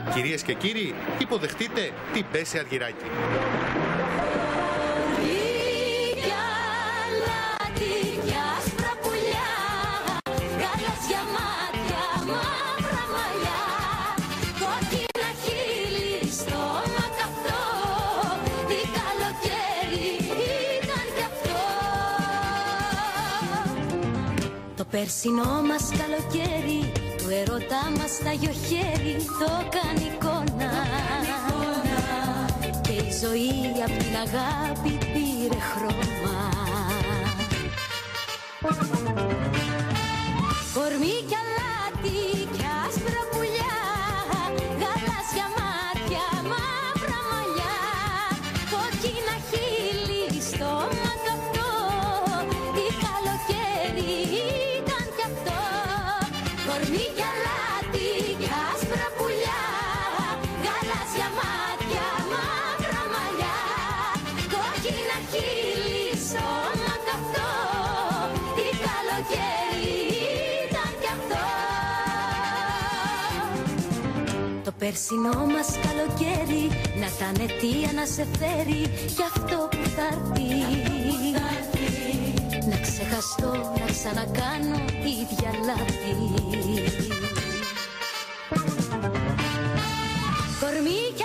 Κυρίες και κύριοι, υποδεχτείτε την Μπέση Αργυράκη. Το περσινό μας καλοκαίρι, του ερώτα μας τα γιοχέρι, το κάνει εικόνα. Και η ζωή απ' την αγάπη πήρε χρώμα. Κορμί κι αλάτι κι άσπρα πουλιά, γαλάζια μάτια, μαύρα μαλλιά, κόκκινα χείλη, στόμα καυτό, τι καλοκαίρι ήταν κι αυτό. Κορμί κι αλάτι κι άσπρα πουλιά, γαλάζια μάτια, μαύρα μαλλιά, κόκκινα χείλη, στόμα καυτό, τι καλοκαίρι ήταν κι αυτό. Το περσινό μας καλοκαίρι να ήταν αιτία να σε φέρει κι αυτό που θα έρθει. Να ξεχαστώ, να ξανακάνω ίδια λάθη. Κορμί κι